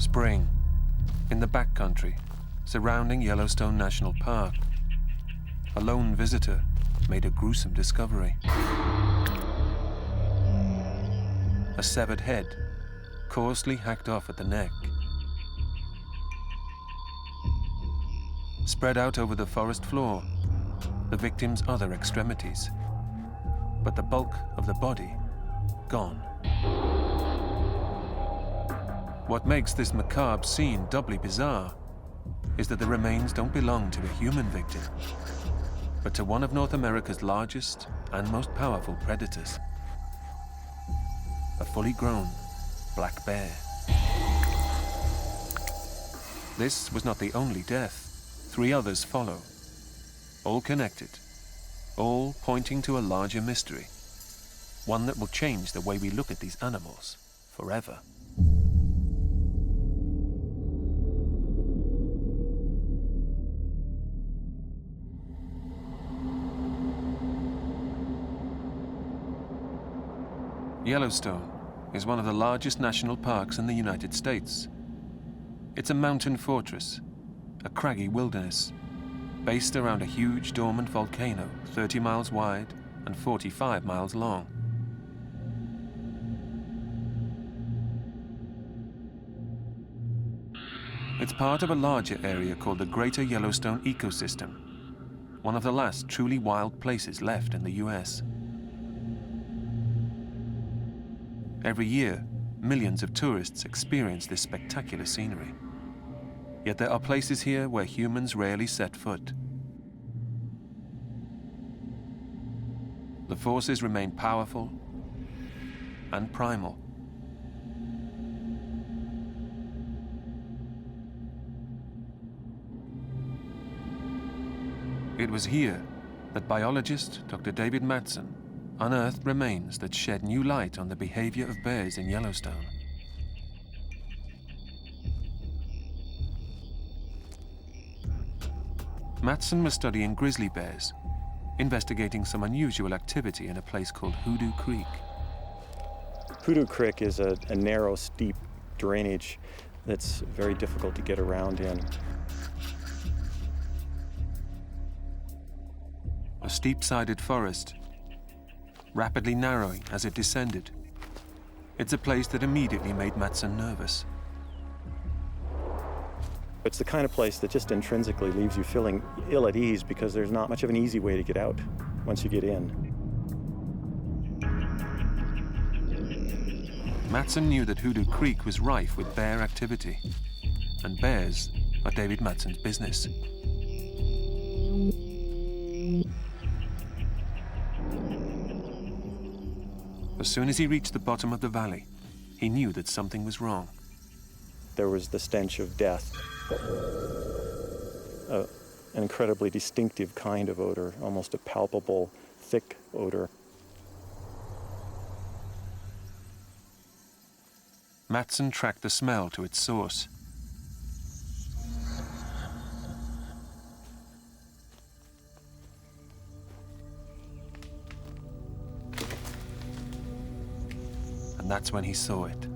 Spring, in the backcountry, surrounding Yellowstone National Park. A lone visitor made a gruesome discovery. A severed head, coarsely hacked off at the neck. Spread out over the forest floor, the victim's other extremities, but the bulk of the body gone. What makes this macabre scene doubly bizarre is that the remains don't belong to a human victim, but to one of North America's largest and most powerful predators, a fully grown black bear. This was not the only death. 3 others follow, all connected, all pointing to a larger mystery, one that will change the way we look at these animals forever. Yellowstone is one of the largest national parks in the United States. It's a mountain fortress, a craggy wilderness, based around a huge dormant volcano 30 miles wide and 45 miles long. It's part of a larger area called the Greater Yellowstone Ecosystem, one of the last truly wild places left in the US. Every year, millions of tourists experience this spectacular scenery. Yet there are places here where humans rarely set foot. The forces remain powerful and primal. It was here that biologist Dr. David Mattson unearthed remains that shed new light on the behavior of bears in Yellowstone. Mattson was studying grizzly bears, investigating some unusual activity in a place called Hoodoo Creek. Hoodoo Creek is a narrow, steep drainage that's very difficult to get around in. A steep-sided forest, rapidly narrowing as it descended. It's a place that immediately made Mattson nervous. It's the kind of place that just intrinsically leaves you feeling ill at ease because there's not much of an easy way to get out once you get in. Mattson knew that Hoodoo Creek was rife with bear activity, and bears are David Mattson's business. As soon as he reached the bottom of the valley, he knew that something was wrong. There was the stench of death, an incredibly distinctive kind of odor, almost a palpable, thick odor. Mattson tracked the smell to its source. And that's when he saw it.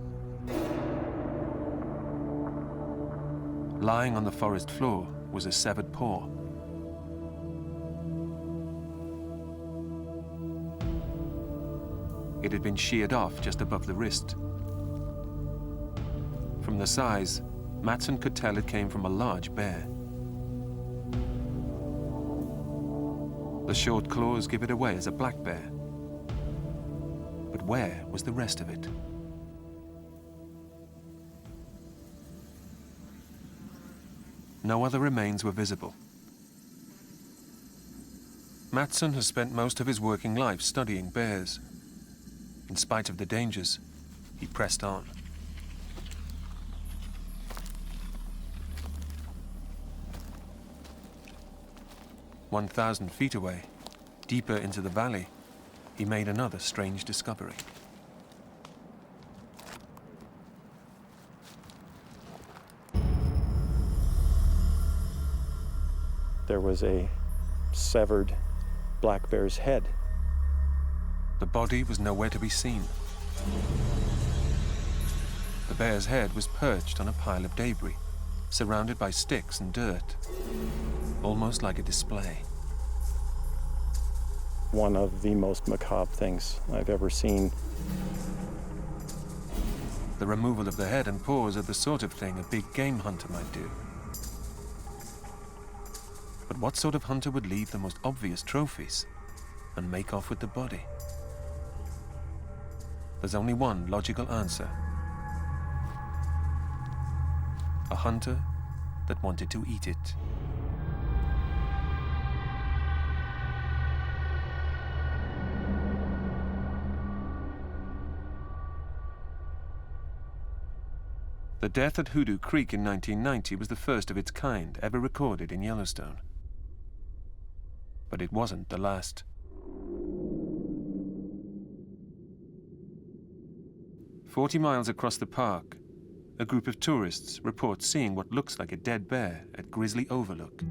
Lying on the forest floor was a severed paw. It had been sheared off just above the wrist. From the size, Mattson could tell it came from a large bear. The short claws give it away as a black bear. But where was the rest of it? No other remains were visible. Mattson has spent most of his working life studying bears. In spite of the dangers, he pressed on. "1,000 feet away, deeper into the valley, he made another strange discovery. There was a severed black bear's head. The body was nowhere to be seen. The bear's head was perched on a pile of debris, surrounded by sticks and dirt, almost like a display. One of the most macabre things I've ever seen. The removal of the head and paws are the sort of thing a big game hunter might do. But what sort of hunter would leave the most obvious trophies and make off with the body? There's only one logical answer. A hunter that wanted to eat it. The death at Hoodoo Creek in 1990 was the first of its kind ever recorded in Yellowstone. But it wasn't the last. 40 miles across the park, a group of tourists report seeing what looks like a dead bear at Grizzly Overlook.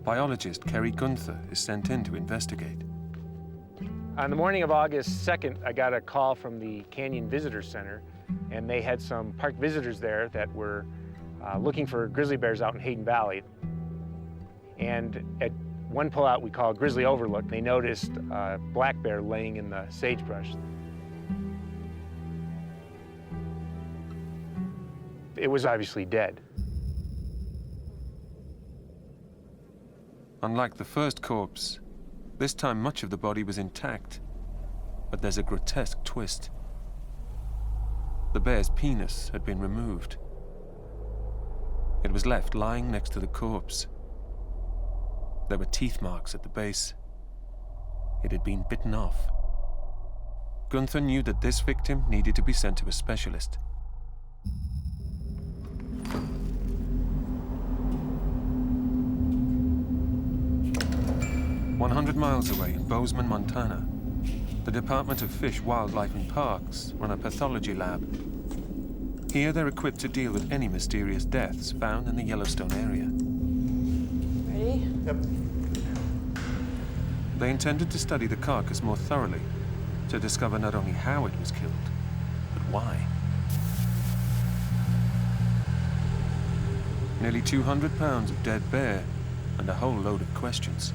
Biologist Kerry Gunther is sent in to investigate. On the morning of August 2nd, I got a call from the Canyon Visitor Center, and they had some park visitors there that were looking for grizzly bears out in Hayden Valley. And at one pullout we call Grizzly Overlook, they noticed a black bear laying in the sagebrush. It was obviously dead. Unlike the first corpse, this time much of the body was intact, but there's a grotesque twist. The bear's penis had been removed. It was left lying next to the corpse. There were teeth marks at the base. It had been bitten off. Gunther knew that this victim needed to be sent to a specialist. "100 miles away in Bozeman, Montana, the Department of Fish, Wildlife and Parks run a pathology lab. Here they're equipped to deal with any mysterious deaths found in the Yellowstone area. Ready? Yep. They intended to study the carcass more thoroughly, to discover not only how it was killed, but why. Nearly 200 pounds of dead bear and a whole load of questions.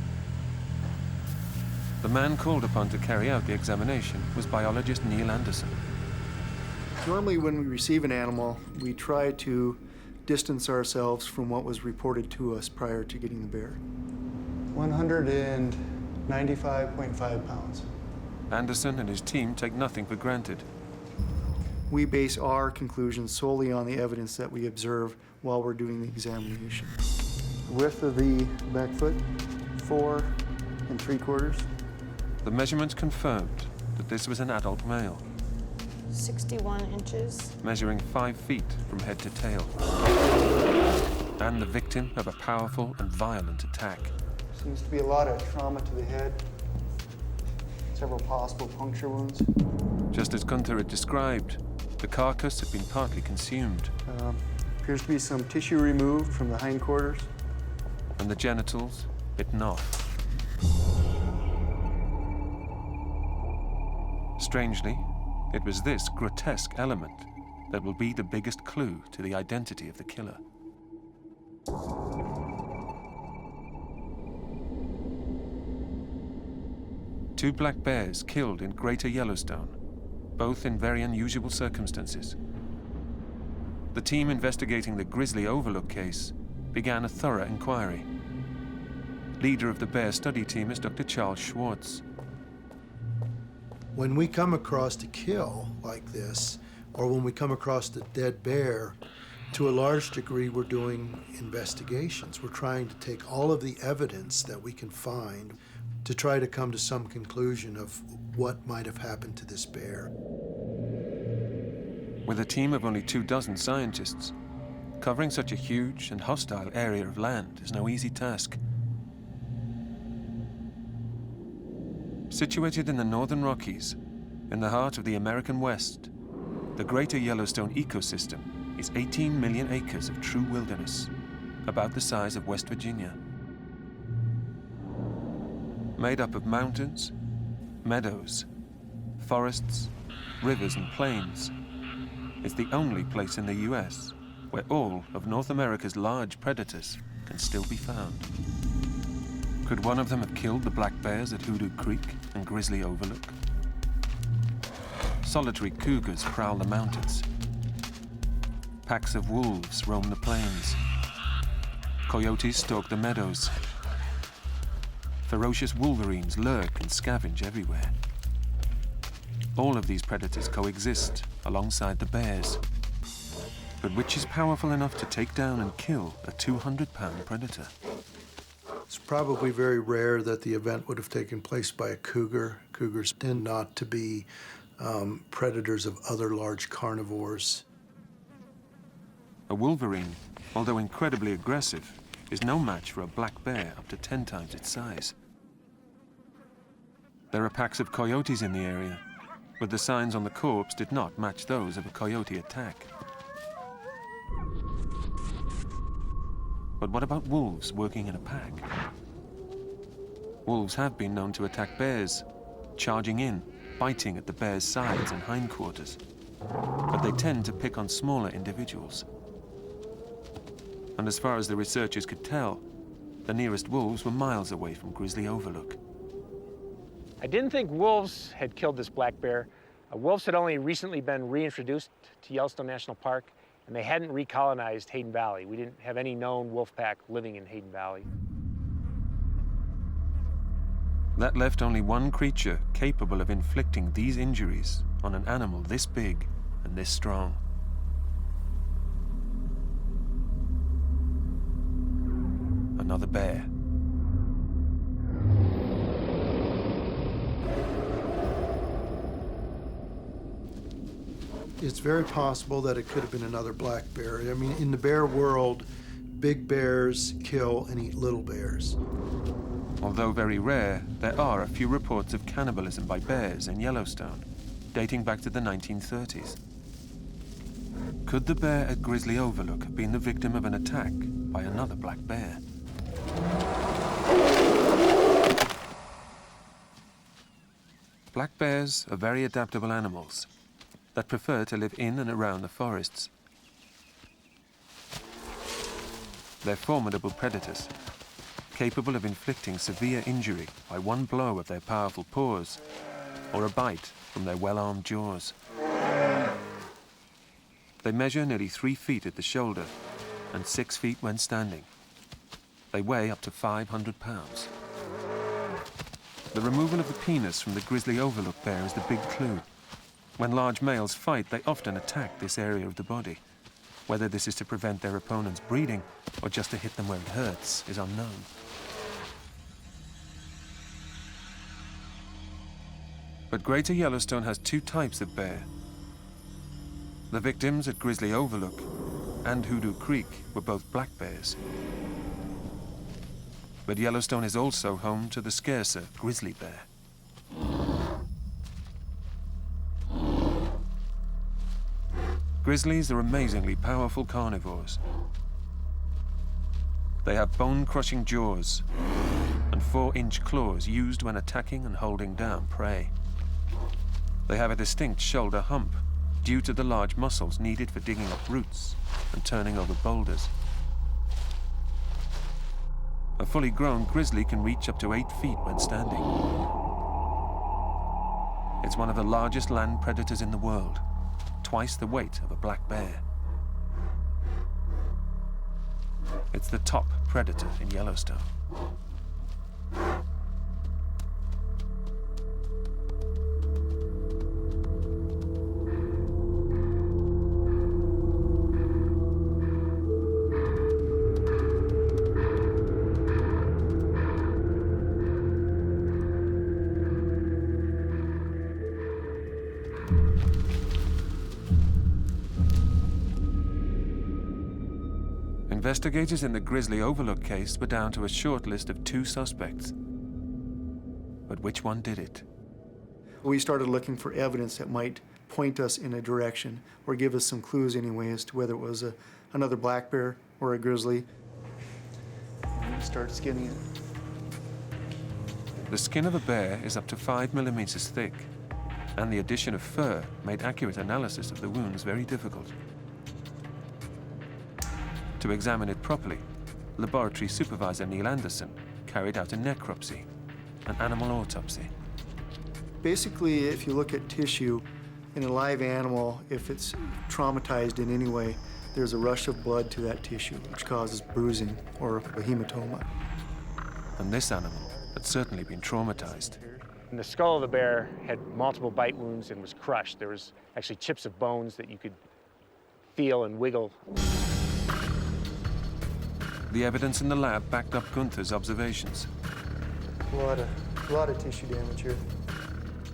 The man called upon to carry out the examination was biologist Neil Anderson. Normally when we receive an animal, we try to distance ourselves from what was reported to us prior to getting the bear. 195.5 pounds. Anderson and his team take nothing for granted. We base our conclusions solely on the evidence that we observe while we're doing the examination. The width of the back foot, 4 3/4. The measurements confirmed that this was an adult male, 61 inches. measuring 5 feet from head to tail, and the victim of a powerful and violent attack. Seems to be a lot of trauma to the head. Several possible puncture wounds. Just as Gunther had described, the carcass had been partly consumed, Appears to be some tissue removed from the hindquarters. and the genitals bitten off. Strangely, it was this grotesque element that will be the biggest clue to the identity of the killer. Two black bears killed in Greater Yellowstone, both in very unusual circumstances. The team investigating the Grizzly Overlook case began a thorough inquiry. Leader of the bear study team is Dr. Charles Schwartz. When we come across a kill like this, or when we come across a dead bear, to a large degree we're doing investigations. We're trying to take all of the evidence that we can find to try to come to some conclusion of what might have happened to this bear. With a team of only 24 scientists, covering such a huge and hostile area of land is no easy task. Situated in the northern Rockies, in the heart of the American West, the Greater Yellowstone ecosystem is 18 million acres of true wilderness, about the size of West Virginia. Made up of mountains, meadows, forests, rivers and plains. It's the only place in the US where all of North America's large predators can still be found. Could one of them have killed the black bears at Hoodoo Creek and Grizzly Overlook? Solitary cougars prowl the mountains. Packs of wolves roam the plains. Coyotes stalk the meadows. Ferocious wolverines lurk and scavenge everywhere. All of these predators coexist alongside the bears. But which is powerful enough to take down and kill a 200-pound predator? It's probably very rare that the event would have taken place by a cougar. Cougars tend not to be predators of other large carnivores. A wolverine, although incredibly aggressive, is no match for a black bear up to 10 times its size. There are packs of coyotes in the area, but the signs on the corpse did not match those of a coyote attack. But what about wolves working in a pack? Wolves have been known to attack bears, charging in, biting at the bear's sides and hindquarters. But they tend to pick on smaller individuals. And as far as the researchers could tell, the nearest wolves were miles away from Grizzly Overlook. I didn't think wolves had killed this black bear. Wolves had only recently been reintroduced to Yellowstone National Park, and they hadn't recolonized Hayden Valley. We didn't have any known wolf pack living in Hayden Valley. That left only one creature capable of inflicting these injuries on an animal this big and this strong. Another bear. It's very possible that it could have been another black bear. I mean, in the bear world, big bears kill and eat little bears. Although very rare, there are a few reports of cannibalism by bears in Yellowstone, dating back to the 1930s. Could the bear at Grizzly Overlook have been the victim of an attack by another black bear? Black bears are very adaptable animals that prefer to live in and around the forests. They're formidable predators, capable of inflicting severe injury by one blow of their powerful paws or a bite from their well-armed jaws. They measure nearly 3 feet at the shoulder and 6 feet when standing. They weigh up to 500 pounds. The removal of the penis from the Grizzly Overlook bear is the big clue. When large males fight, they often attack this area of the body. Whether this is to prevent their opponents breeding or just to hit them where it hurts is unknown. But Greater Yellowstone has 2 types of bear. The victims at Grizzly Overlook and Hoodoo Creek were both black bears. But Yellowstone is also home to the scarcer grizzly bear. Grizzlies are amazingly powerful carnivores. They have bone-crushing jaws and 4-inch claws used when attacking and holding down prey. They have a distinct shoulder hump due to the large muscles needed for digging up roots and turning over boulders. A fully grown grizzly can reach up to 8 feet when standing. It's one of the largest land predators in the world, twice the weight of a black bear. It's the top predator in Yellowstone. Investigators in the Grizzly Overlook case were down to a short list of 2 suspects. But which one did it? We started looking for evidence that might point us in a direction or give us some clues anyway as to whether it was another black bear or a grizzly. And we start skinning it. The skin of a bear is up to 5 millimeters thick, and the addition of fur made accurate analysis of the wounds very difficult. To examine it properly, laboratory supervisor Neil Anderson carried out a necropsy, an animal autopsy. Basically, if you look at tissue in a live animal, if it's traumatized in any way, there's a rush of blood to that tissue, which causes bruising or a hematoma. And this animal had certainly been traumatized. And the skull of the bear had multiple bite wounds and was crushed. There was actually chips of bones that you could feel and wiggle. The evidence in the lab backed up Gunther's observations. A lot of tissue damage here.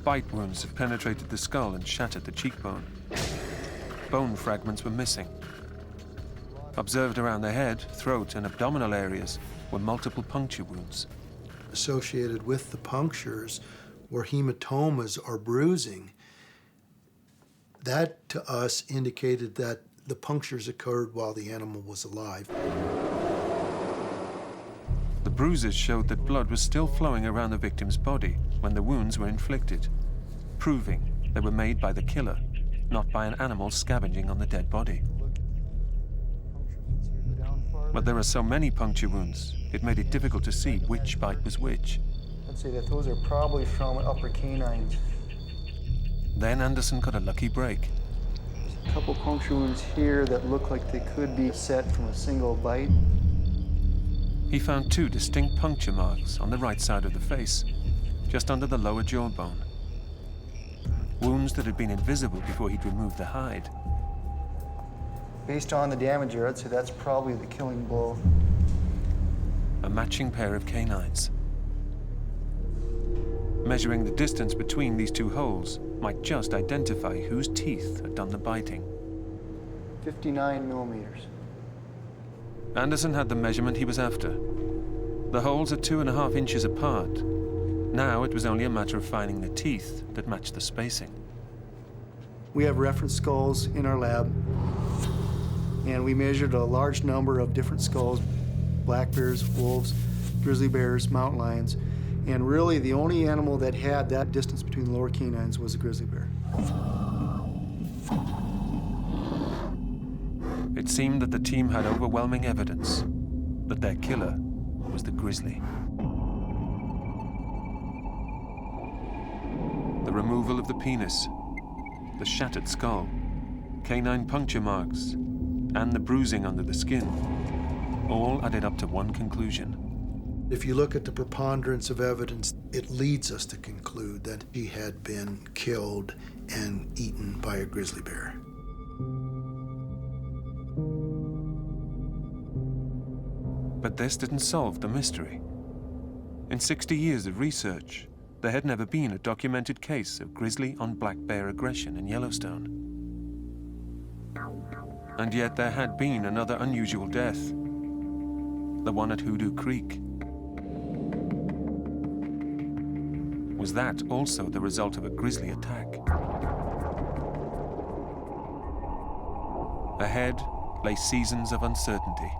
Bite wounds had penetrated the skull and shattered the cheekbone. Bone fragments were missing. Observed around the head, throat, and abdominal areas were multiple puncture wounds. Associated with the punctures were hematomas or bruising. That, to us, indicated that the punctures occurred while the animal was alive. The bruises showed that blood was still flowing around the victim's body when the wounds were inflicted, proving they were made by the killer, not by an animal scavenging on the dead body. But there are so many puncture wounds, it made it difficult to see which bite was which. I'd say that those are probably from upper canines. Then Anderson got a lucky break. There's a couple puncture wounds here that look like they could be set from a single bite. He found 2 distinct puncture marks on the right side of the face, just under the lower jawbone. Wounds that had been invisible before he'd removed the hide. Based on the damage here, I'd say that's probably the killing blow. A matching pair of canines. Measuring the distance between these 2 holes might just identify whose teeth had done the biting. 59 millimeters. Anderson had the measurement he was after. The holes are 2.5 inches apart. Now it was only a matter of finding the teeth that matched the spacing. We have reference skulls in our lab, and we measured a large number of different skulls: black bears, wolves, grizzly bears, mountain lions, and really the only animal that had that distance between the lower canines was a grizzly bear. It seemed that the team had overwhelming evidence that their killer was the grizzly. The removal of the penis, the shattered skull, canine puncture marks, and the bruising under the skin all added up to one conclusion. If you look at the preponderance of evidence, it leads us to conclude that he had been killed and eaten by a grizzly bear. But this didn't solve the mystery. In 60 years of research, there had never been a documented case of grizzly on black bear aggression in Yellowstone. And yet there had been another unusual death, the one at Hoodoo Creek. Was that also the result of a grizzly attack? Ahead lay seasons of uncertainty.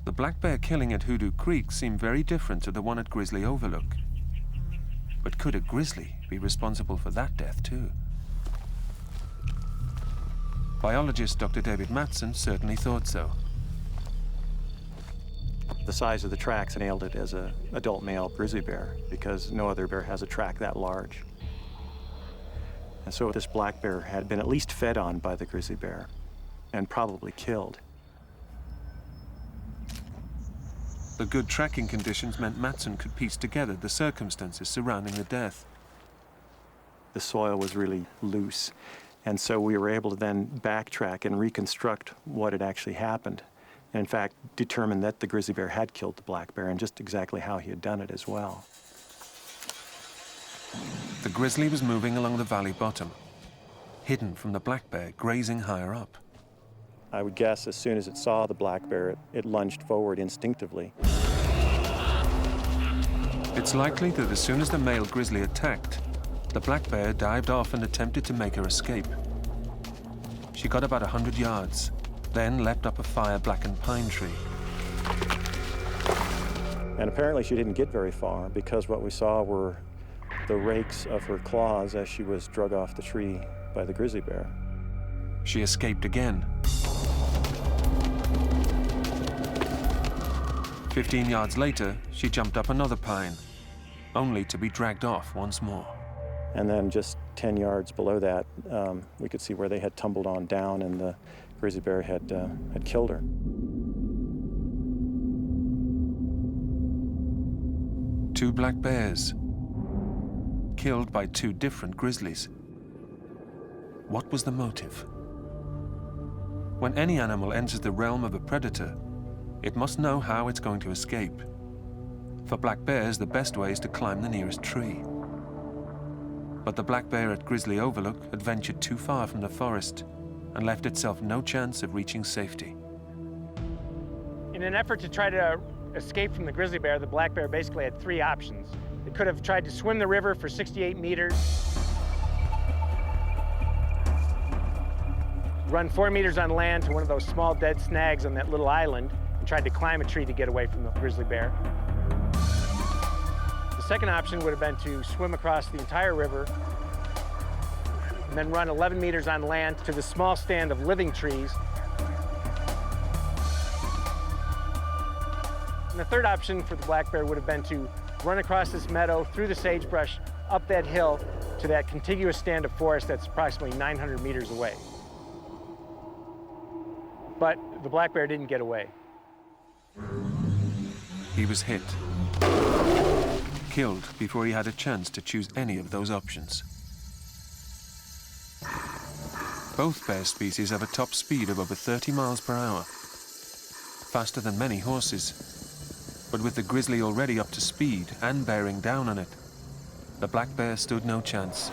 The black bear killing at Hoodoo Creek seemed very different to the one at Grizzly Overlook. But could a grizzly be responsible for that death too? Biologist Dr. David Matson certainly thought so. The size of the tracks nailed it as an adult male grizzly bear, because no other bear has a track that large. And so this black bear had been at least fed on by the grizzly bear and probably killed. The good tracking conditions meant Matson could piece together the circumstances surrounding the death. The soil was really loose, and so we were able to then backtrack and reconstruct what had actually happened, and in fact determine that the grizzly bear had killed the black bear and just exactly how he had done it as well. The grizzly was moving along the valley bottom, hidden from the black bear grazing higher up. I would guess as soon as it saw the black bear, it lunged forward instinctively. It's likely that as soon as the male grizzly attacked, the black bear dived off and attempted to make her escape. She got about 100 yards, then leapt up a fire-blackened pine tree, And apparently she didn't get very far because what we saw were the rakes of her claws as she was drug off the tree by the grizzly bear. She escaped again. 15 yards later, she jumped up another pine, only to be dragged off once more. And then just 10 yards below that, we could see where they had tumbled on down and the grizzly bear had killed her. Two black bears, killed by two different grizzlies. What was the motive? When any animal enters the realm of a predator, it must know how it's going to escape. For black bears, the best way is to climb the nearest tree. But the black bear at Grizzly Overlook had ventured too far from the forest and left itself no chance of reaching safety. In an effort to try to escape from the grizzly bear, the black bear basically had three options. It could have tried to swim the river for 68 meters, run 4 meters on land to one of those small dead snags on that little island, and tried to climb a tree to get away from the grizzly bear. The second option would have been to swim across the entire river and then run 11 meters on land to the small stand of living trees. And the third option for the black bear would have been to run across this meadow, through the sagebrush, up that hill to that contiguous stand of forest that's approximately 900 meters away. But the black bear didn't get away. He was hit, killed before he had a chance to choose any of those options. Both bear species have a top speed of over 30 miles per hour, faster than many horses. But with the grizzly already up to speed and bearing down on it, the black bear stood no chance.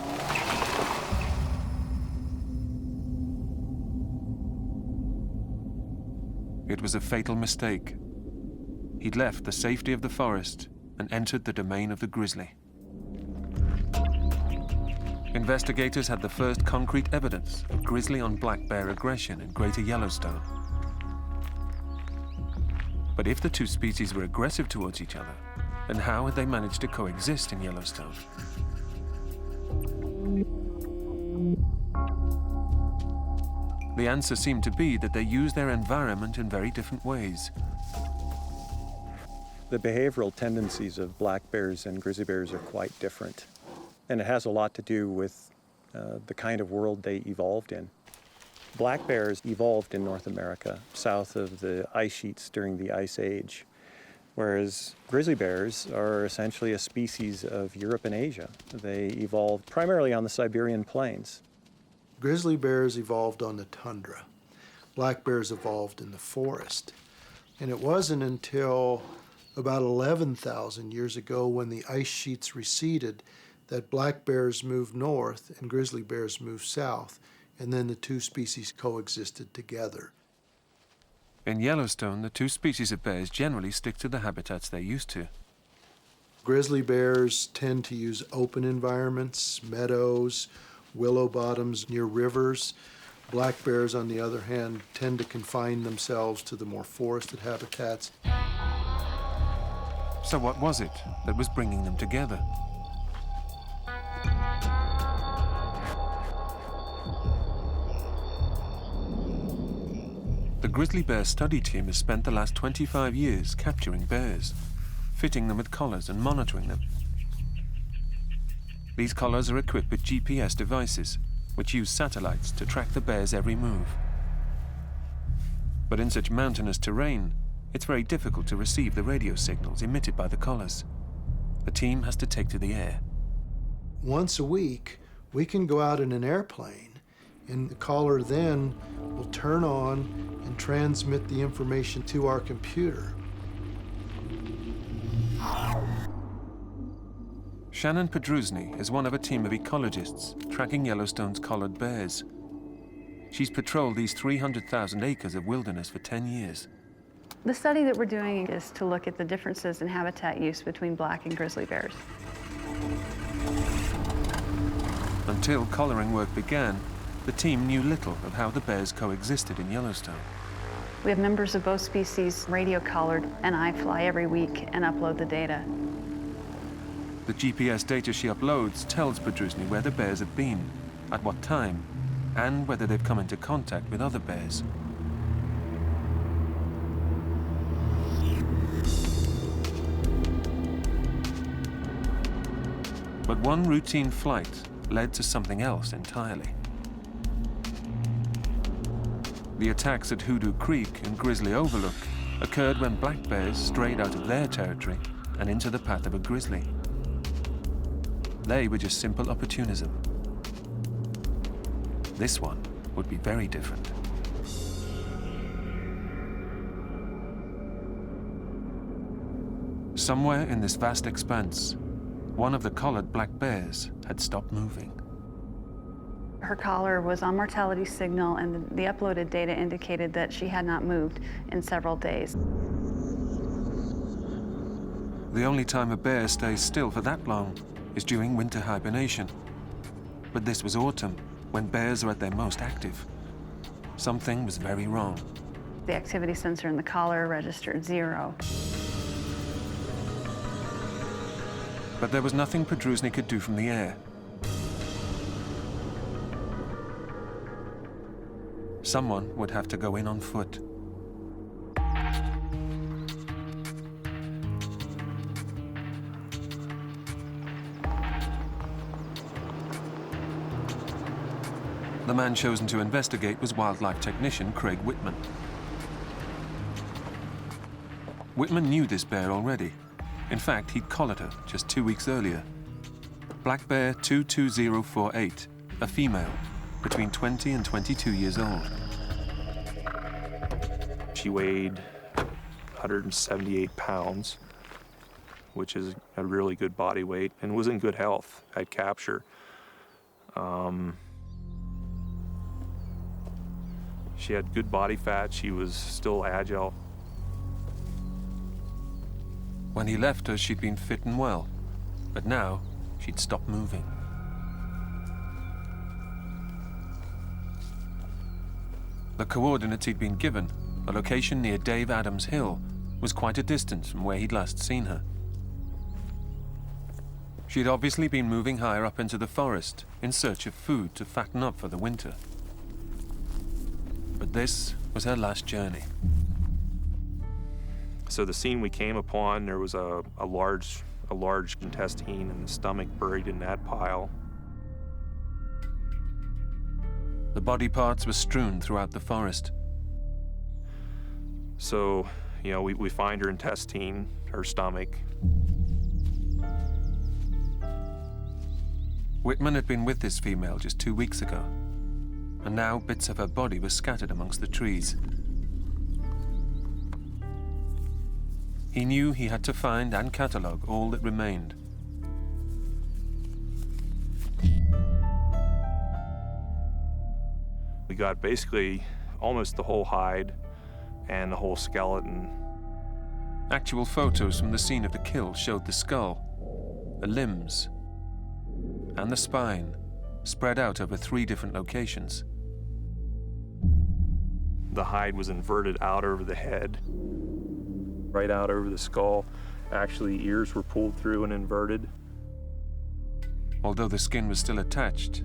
It was a fatal mistake. He'd left the safety of the forest and entered the domain of the grizzly. Investigators had the first concrete evidence of grizzly on black bear aggression in Greater Yellowstone. But if the two species were aggressive towards each other, then how had they managed to coexist in Yellowstone? The answer seemed to be that they use their environment in very different ways. The behavioral tendencies of black bears and grizzly bears are quite different. And it has a lot to do with the kind of world they evolved in. Black bears evolved in North America, south of the ice sheets during the Ice Age, whereas grizzly bears are essentially a species of Europe and Asia. They evolved primarily on the Siberian plains. Grizzly bears evolved on the tundra. Black bears evolved in the forest. And it wasn't until about 11,000 years ago, when the ice sheets receded, that black bears moved north and grizzly bears moved south, and then the two species coexisted together. In Yellowstone, the two species of bears generally stick to the habitats they're used to. Grizzly bears tend to use open environments, meadows, willow bottoms near rivers. Black bears, on the other hand, tend to confine themselves to the more forested habitats. So what was it that was bringing them together? The grizzly bear study team has spent the last 25 years capturing bears, fitting them with collars and monitoring them. These collars are equipped with GPS devices, which use satellites to track the bear's every move. But in such mountainous terrain, it's very difficult to receive the radio signals emitted by the collars. The team has to take to the air. Once a week, we can go out in an airplane, and the collar then will turn on and transmit the information to our computer. Shannon Pedruzny is one of a team of ecologists tracking Yellowstone's collared bears. She's patrolled these 300,000 acres of wilderness for 10 years. The study that we're doing is to look at the differences in habitat use between black and grizzly bears. Until collaring work began, the team knew little of how the bears coexisted in Yellowstone. We have members of both species radio collared, and I fly every week and upload the data. The GPS data she uploads tells Bedrusny where the bears have been, at what time, and whether they've come into contact with other bears. But one routine flight led to something else entirely. The attacks at Hoodoo Creek and Grizzly Overlook occurred when black bears strayed out of their territory and into the path of a grizzly. They were just simple opportunism. This one would be very different. Somewhere in this vast expanse, one of the collared black bears had stopped moving. Her collar was on mortality signal, and the uploaded data indicated that she had not moved in several days. The only time a bear stays still for that long is during winter hibernation. But this was autumn, when bears are at their most active. Something was very wrong. The activity sensor in the collar registered 0. But there was nothing Bedrusny could do from the air. Someone would have to go in on foot. The man chosen to investigate was wildlife technician Craig Whitman. Whitman knew this bear already. In fact, he'd collared her just 2 weeks earlier. Black bear 22048, a female, between 20 and 22 years old. She weighed 178 pounds, which is a really good body weight, and was in good health at capture. She had good body fat. She was still agile. When he left her, she'd been fit and well, but now she'd stopped moving. The coordinates he'd been given, a location near Dave Adams Hill, was quite a distance from where he'd last seen her. She'd obviously been moving higher up into the forest in search of food to fatten up for the winter. But this was her last journey. So the scene we came upon, there was a large intestine and the stomach buried in that pile. The body parts were strewn throughout the forest. So, we find her intestine, her stomach. Whitman had been with this female just 2 weeks ago, and now bits of her body were scattered amongst the trees. He knew he had to find and catalogue all that remained. We got basically almost the whole hide and the whole skeleton. Actual photos from the scene of the kill showed the skull, the limbs, and the spine spread out over 3 different locations. The hide was inverted out over the head, right out over the skull. Actually, ears were pulled through and inverted. Although the skin was still attached,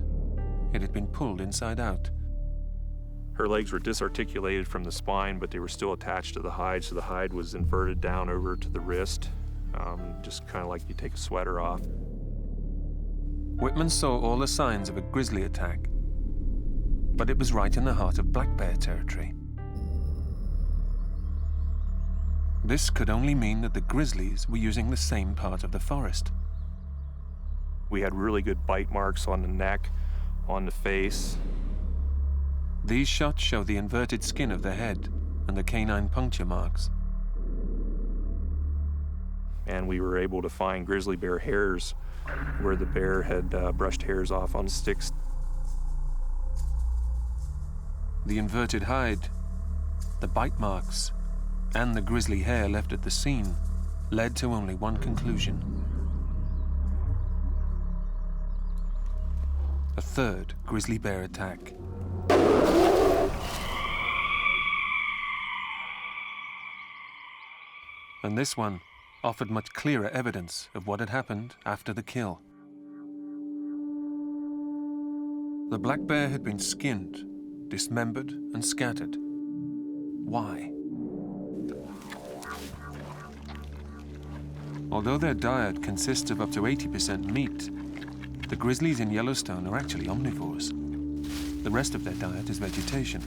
it had been pulled inside out. Her legs were disarticulated from the spine, but they were still attached to the hide, so the hide was inverted down over to the wrist, just kind of like you take a sweater off. Whitman saw all the signs of a grizzly attack, but it was right in the heart of black bear territory. This could only mean that the grizzlies were using the same part of the forest. We had really good bite marks on the neck, on the face. These shots show the inverted skin of the head and the canine puncture marks. And we were able to find grizzly bear hairs where the bear had brushed hairs off on sticks. The inverted hide, the bite marks, and the grisly hair left at the scene led to only one conclusion. A third grizzly bear attack. And this one offered much clearer evidence of what had happened after the kill. The black bear had been skinned, dismembered, and scattered. Why? Although their diet consists of up to 80% meat, the grizzlies in Yellowstone are actually omnivores. The rest of their diet is vegetation.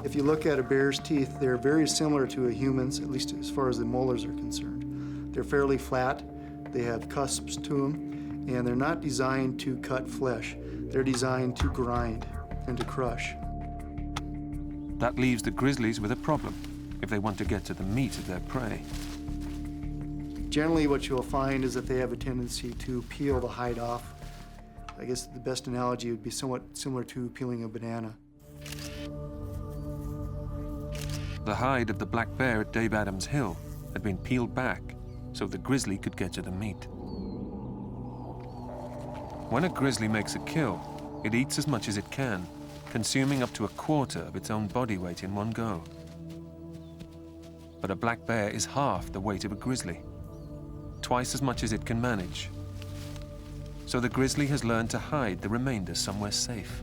If you look at a bear's teeth, they're very similar to a human's, at least as far as the molars are concerned. They're fairly flat, they have cusps to them, and they're not designed to cut flesh. They're designed to grind and to crush. That leaves the grizzlies with a problem if they want to get to the meat of their prey. Generally, what you'll find is that they have a tendency to peel the hide off. I guess the best analogy would be somewhat similar to peeling a banana. The hide of the black bear at Dave Adams Hill had been peeled back so the grizzly could get to the meat. When a grizzly makes a kill, it eats as much as it can, consuming up to a quarter of its own body weight in one go. But a black bear is half the weight of a grizzly, twice as much as it can manage. So the grizzly has learned to hide the remainder somewhere safe.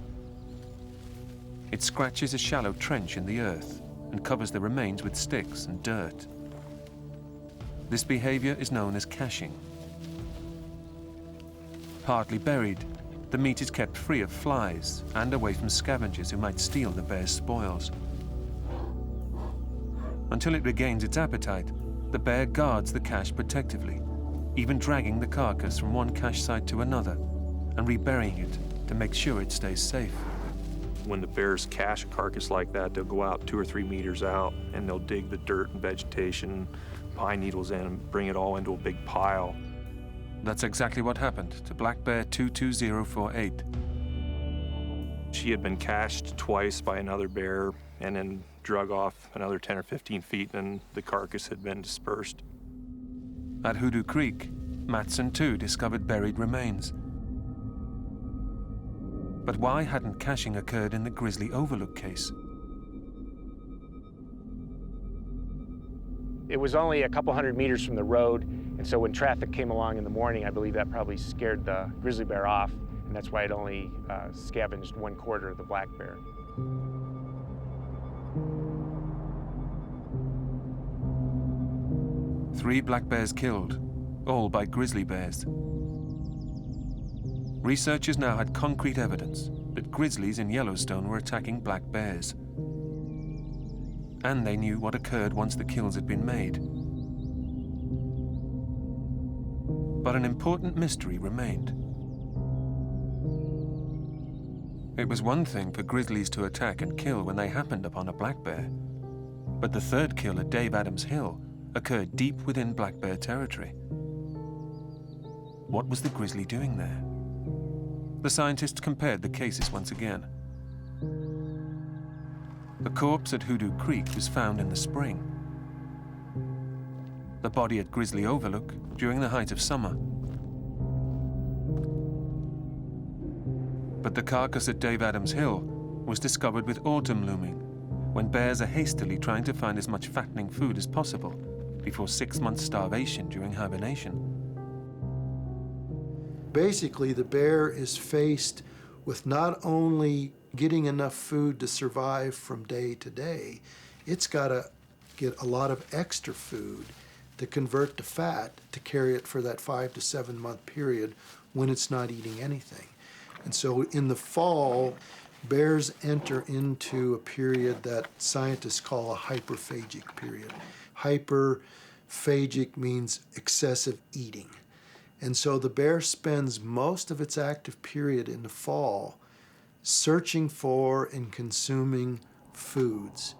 It scratches a shallow trench in the earth and covers the remains with sticks and dirt. This behavior is known as caching. Partly buried, the meat is kept free of flies and away from scavengers who might steal the bear's spoils. Until it regains its appetite, the bear guards the cache protectively, even dragging the carcass from one cache site to another and reburying it to make sure it stays safe. When the bears cache a carcass like that, they'll go out 2 or 3 meters out and they'll dig the dirt and vegetation, pine needles in, and bring it all into a big pile. That's exactly what happened to black bear 22048. She had been cached twice by another bear and then drug off another 10 or 15 feet, and the carcass had been dispersed. At Hoodoo Creek, Matson too discovered buried remains. But why hadn't caching occurred in the Grizzly Overlook case? It was only a couple hundred meters from the road, and so when traffic came along in the morning, I believe that probably scared the grizzly bear off, and that's why it only scavenged 1/4 of the black bear. Three black bears killed, all by grizzly bears. Researchers now had concrete evidence that grizzlies in Yellowstone were attacking black bears. And they knew what occurred once the kills had been made. But an important mystery remained. It was one thing for grizzlies to attack and kill when they happened upon a black bear, but the third kill at Dave Adams Hill occurred deep within black bear territory. What was the grizzly doing there? The scientists compared the cases once again. The corpse at Hoodoo Creek was found in the spring. The body at Grizzly Overlook during the height of summer. But the carcass at Dave Adams Hill was discovered with autumn looming, when bears are hastily trying to find as much fattening food as possible before 6 months starvation during hibernation. Basically, the bear is faced with not only getting enough food to survive from day to day, it's got to get a lot of extra food to convert to fat to carry it for that 5 to 7 month period when it's not eating anything. And so in the fall, bears enter into a period that scientists call a hyperphagic period. Hyperphagic means excessive eating. And so the bear spends most of its active period in the fall searching for and consuming foods.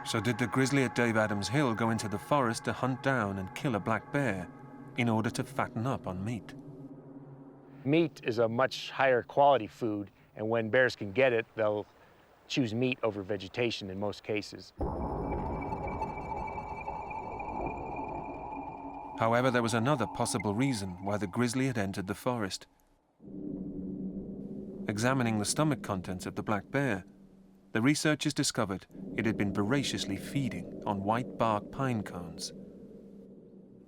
So did the grizzly at Dave Adams Hill go into the forest to hunt down and kill a black bear in order to fatten up on meat? Meat is a much higher quality food, and when bears can get it, they'll choose meat over vegetation in most cases. However, there was another possible reason why the grizzly had entered the forest. Examining the stomach contents of the black bear, the researchers discovered it had been voraciously feeding on white bark pine cones.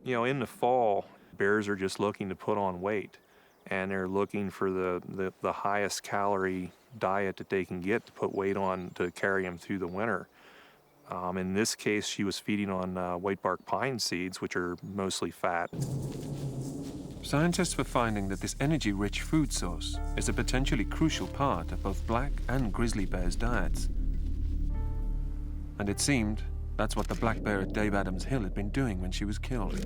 You know, in the fall, bears are just looking to put on weight, and they're looking for the highest calorie diet that they can get to put weight on to carry them through the winter. In this case, she was feeding on white bark pine seeds, which are mostly fat. Scientists were finding that this energy-rich food source is a potentially crucial part of both black and grizzly bears' diets. And it seemed that's what the black bear at Dave Adams Hill had been doing when she was killed.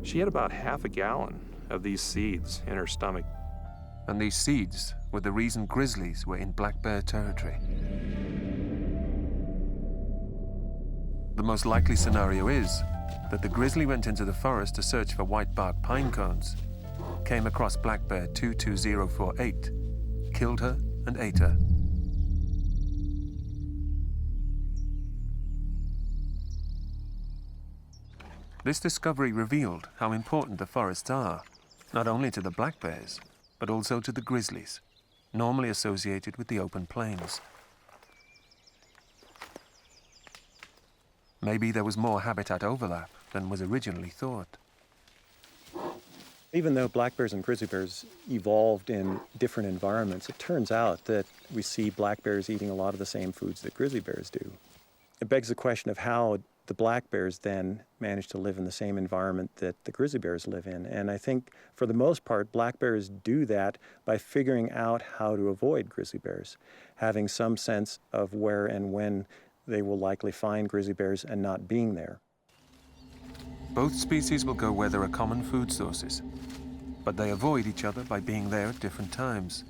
She had about half a gallon of these seeds in her stomach. And these seeds were the reason grizzlies were in black bear territory. The most likely scenario is that the grizzly went into the forest to search for white bark pine cones, came across black bear 22048, killed her and ate her. This discovery revealed how important the forests are, not only to the black bears, but also to the grizzlies, normally associated with the open plains. Maybe there was more habitat overlap than was originally thought. Even though black bears and grizzly bears evolved in different environments, it turns out that we see black bears eating a lot of the same foods that grizzly bears do. It begs the question of how the black bears then managed to live in the same environment that the grizzly bears live in. And I think for the most part, black bears do that by figuring out how to avoid grizzly bears, having some sense of where and when they will likely find grizzly bears and not being there. Both species will go where there are common food sources, but they avoid each other by being there at different times.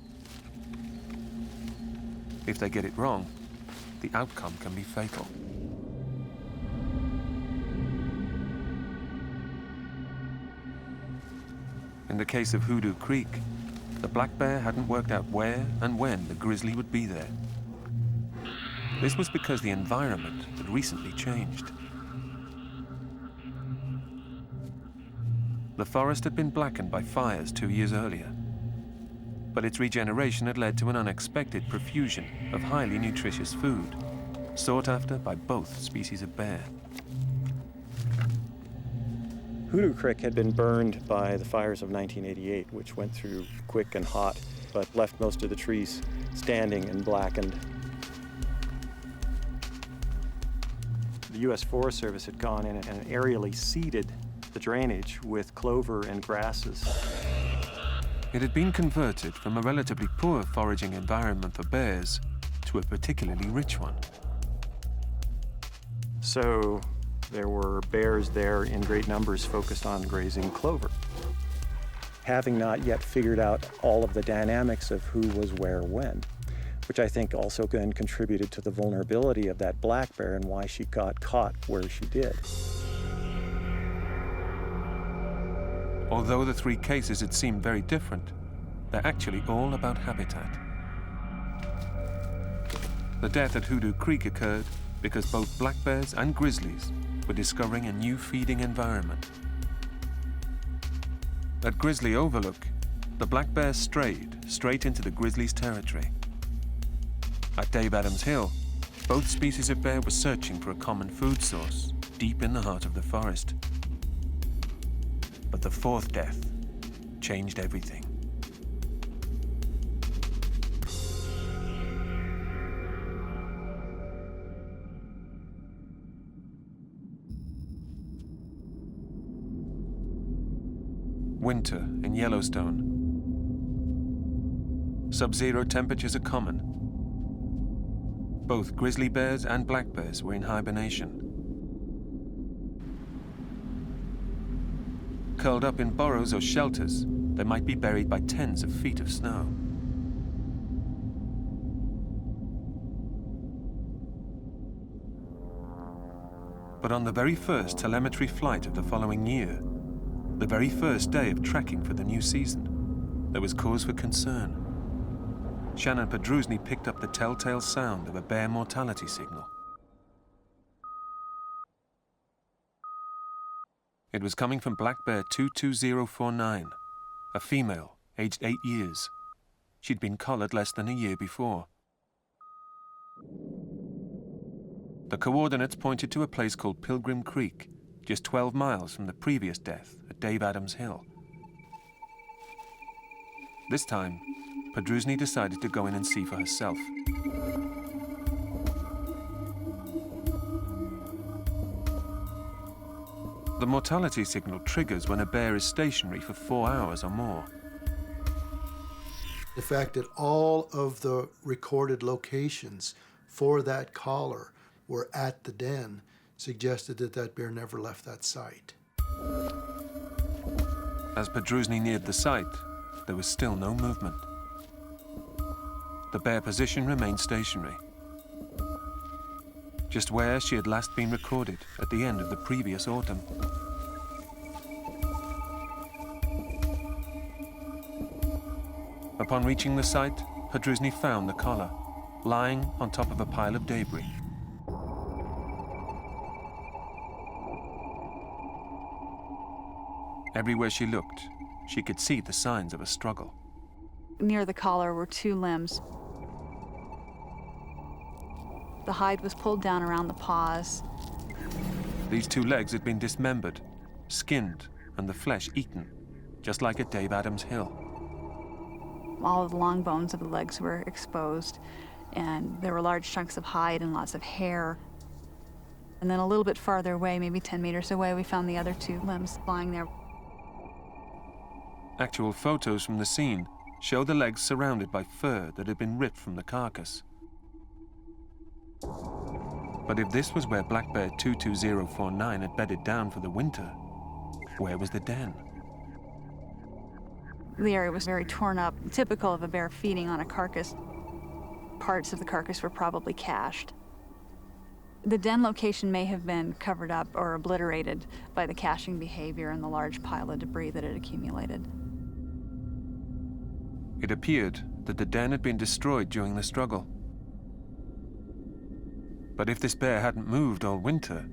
If they get it wrong, the outcome can be fatal. In the case of Hoodoo Creek, the black bear hadn't worked out where and when the grizzly would be there. This was because the environment had recently changed. The forest had been blackened by fires 2 years earlier, but its regeneration had led to an unexpected profusion of highly nutritious food, sought after by both species of bear. Hoodoo Creek had been burned by the fires of 1988, which went through quick and hot, but left most of the trees standing and blackened. The U.S. Forest Service had gone in and aerially seeded the drainage with clover and grasses. It had been converted from a relatively poor foraging environment for bears to a particularly rich one. So there were bears there in great numbers focused on grazing clover. Having not yet figured out all of the dynamics of who was where when, which I think also then contributed to the vulnerability of that black bear and why she got caught where she did. Although the three cases had seemed very different, they're actually all about habitat. The death at Hoodoo Creek occurred because both black bears and grizzlies were discovering a new feeding environment. At Grizzly Overlook, the black bear strayed straight into the grizzlies' territory. At Dave Adams Hill, both species of bear were searching for a common food source deep in the heart of the forest. But the fourth death changed everything. Winter in Yellowstone. Sub-zero temperatures are common. Both grizzly bears and black bears were in hibernation. Curled up in burrows or shelters, they might be buried by tens of feet of snow. But on the very first telemetry flight of the following year, the very first day of tracking for the new season, there was cause for concern. Shannon Podruzny picked up the telltale sound of a bear mortality signal. It was coming from black bear 22049, a female, aged 8 years. She'd been collared less than a year before. The coordinates pointed to a place called Pilgrim Creek, just 12 miles from the previous death at Dave Adams Hill. This time, Pedrusny decided to go in and see for herself. The mortality signal triggers when a bear is stationary for 4 hours or more. The fact that all of the recorded locations for that collar were at the den suggested that that bear never left that site. As Pedrusny neared the site, there was still no movement. The bear position remained stationary, just where she had last been recorded at the end of the previous autumn. Upon reaching the site, Pedrusny found the collar, lying on top of a pile of debris. Everywhere she looked, she could see the signs of a struggle. Near the collar were 2 limbs. The hide was pulled down around the paws. These 2 legs had been dismembered, skinned, and the flesh eaten, just like at Dave Adams Hill. All of the long bones of the legs were exposed, and there were large chunks of hide and lots of hair. And then a little bit farther away, maybe 10 meters away, we found the other 2 limbs lying there. Actual photos from the scene show the legs surrounded by fur that had been ripped from the carcass. But if this was where Black Bear 22049 had bedded down for the winter, where was the den? The area was very torn up, typical of a bear feeding on a carcass. Parts of the carcass were probably cached. The den location may have been covered up or obliterated by the caching behavior and the large pile of debris that had accumulated. It appeared that the den had been destroyed during the struggle. But if this bear hadn't moved all winter,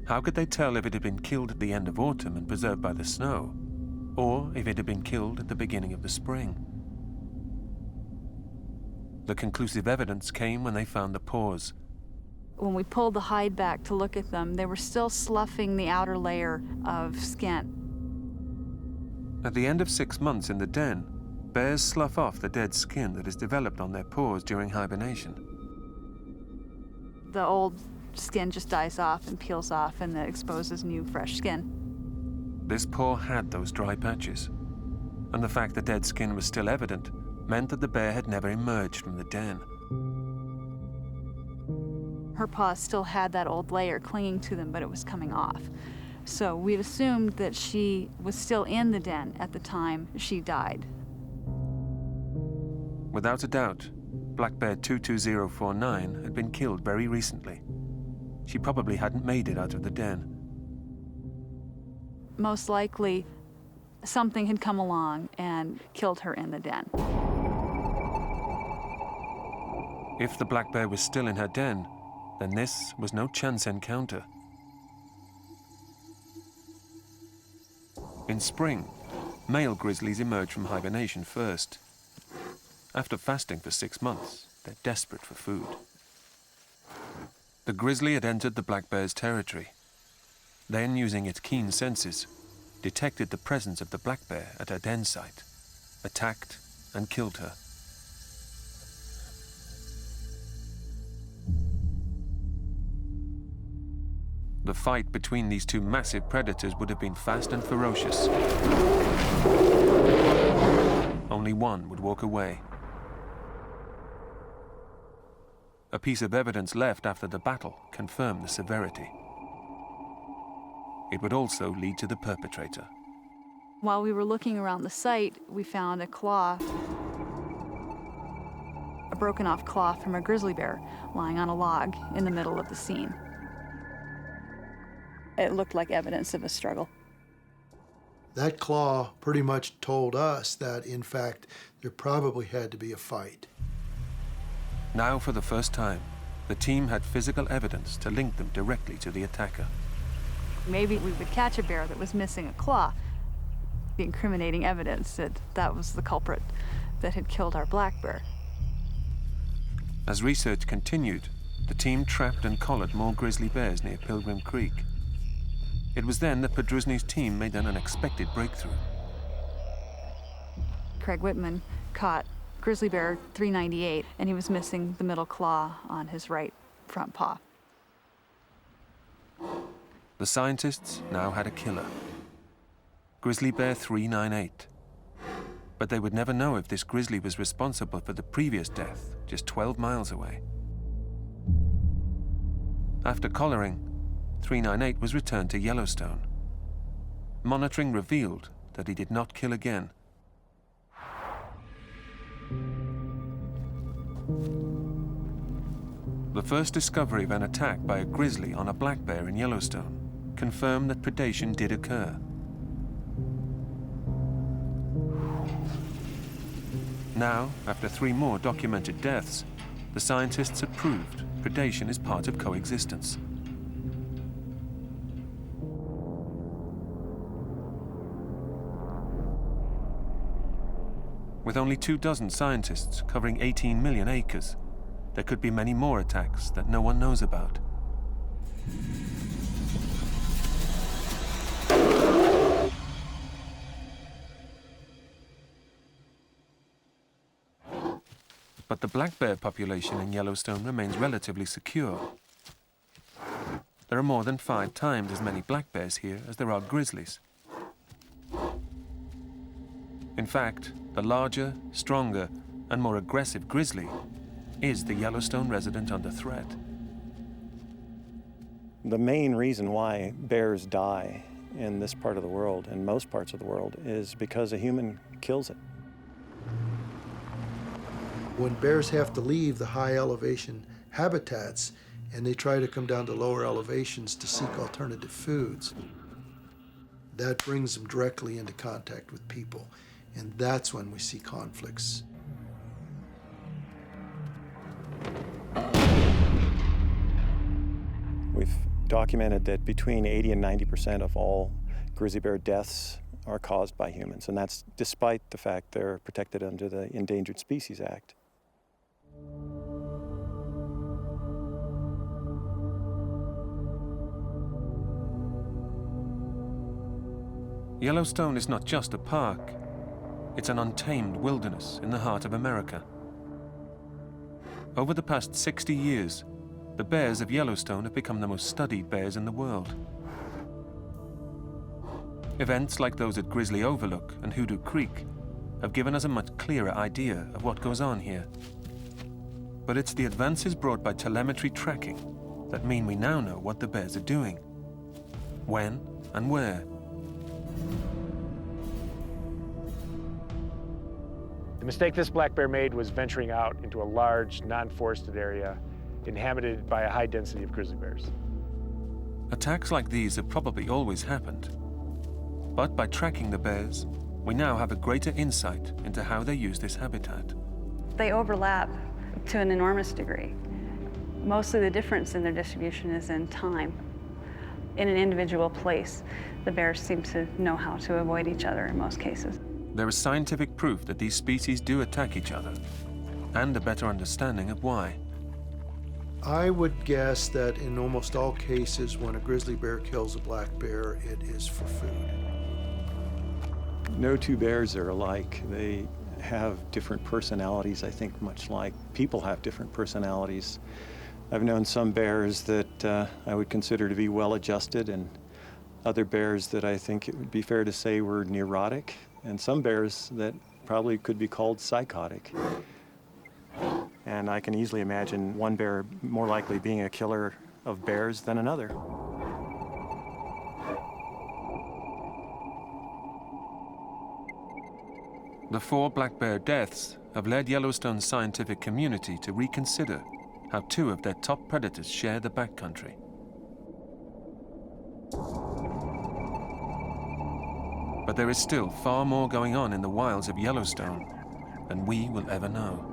how could they tell if it had been killed at the end of autumn and preserved by the snow, or if it had been killed at the beginning of the spring? The conclusive evidence came when they found the paws. When we pulled the hide back to look at them, they were still sloughing the outer layer of skin. At the end of 6 months in the den, bears slough off the dead skin that has developed on their paws during hibernation. The old skin just dies off and peels off, and it exposes new, fresh skin. This paw had those dry patches, and the fact that dead skin was still evident meant that the bear had never emerged from the den. Her paws still had that old layer clinging to them, but it was coming off. So we'd assumed that she was still in the den at the time she died. Without a doubt, Black Bear 22049 had been killed very recently. She probably hadn't made it out of the den. Most likely, something had come along and killed her in the den. If the black bear was still in her den, then this was no chance encounter. In spring, male grizzlies emerge from hibernation first. After fasting for 6 months, they're desperate for food. The grizzly had entered the black bear's territory. Then, using its keen senses, detected the presence of the black bear at her den site, attacked and killed her. The fight between these 2 massive predators would have been fast and ferocious. Only one would walk away. A piece of evidence left after the battle confirmed the severity. It would also lead to the perpetrator. While we were looking around the site, we found a claw, a broken off claw from a grizzly bear lying on a log in the middle of the scene. It looked like evidence of a struggle. That claw pretty much told us that, in fact, there probably had to be a fight. Now, for the first time, the team had physical evidence to link them directly to the attacker. Maybe we would catch a bear that was missing a claw. The incriminating evidence that that was the culprit that had killed our black bear. As research continued, the team trapped and collared more grizzly bears near Pilgrim Creek. It was then that Podrusny's team made an unexpected breakthrough. Craig Whitman caught grizzly bear 398, and he was missing the middle claw on his right front paw. The scientists now had a killer, grizzly bear 398. But they would never know if this grizzly was responsible for the previous death just 12 miles away. After collaring, 398 was returned to Yellowstone. Monitoring revealed that he did not kill again. The first discovery of an attack by a grizzly on a black bear in Yellowstone confirmed that predation did occur. Now, after 3 more documented deaths, the scientists had proved predation is part of coexistence. With only 24 scientists covering 18 million acres, there could be many more attacks that no one knows about. But the black bear population in Yellowstone remains relatively secure. There are more than 5 times as many black bears here as there are grizzlies. In fact, the larger, stronger, and more aggressive grizzly is the Yellowstone resident under threat. The main reason why bears die in this part of the world, and most parts of the world, is because a human kills it. When bears have to leave the high elevation habitats and they try to come down to lower elevations to seek alternative foods, that brings them directly into contact with people. And that's when we see conflicts. We've documented that between 80 and 90% of all grizzly bear deaths are caused by humans, and that's despite the fact they're protected under the Endangered Species Act. Yellowstone is not just a park, it's an untamed wilderness in the heart of America. Over the past 60 years, the bears of Yellowstone have become the most studied bears in the world. Events like those at Grizzly Overlook and Hoodoo Creek have given us a much clearer idea of what goes on here. But it's the advances brought by telemetry tracking that mean we now know what the bears are doing, when and where. The mistake this black bear made was venturing out into a large, non-forested area inhabited by a high density of grizzly bears. Attacks like these have probably always happened. But by tracking the bears, we now have a greater insight into how they use this habitat. They overlap to an enormous degree. Mostly the difference in their distribution is in time. In an individual place, the bears seem to know how to avoid each other in most cases. There is scientific proof that these species do attack each other, and a better understanding of why. I would guess that in almost all cases, when a grizzly bear kills a black bear, it is for food. No 2 bears are alike. They have different personalities, I think, much like people have different personalities. I've known some bears that I would consider to be well-adjusted, and other bears that I think it would be fair to say were neurotic, and some bears that probably could be called psychotic. And I can easily imagine one bear more likely being a killer of bears than another. The 4 black bear deaths have led Yellowstone's scientific community to reconsider how 2 of their top predators share the backcountry. But there is still far more going on in the wilds of Yellowstone than we will ever know.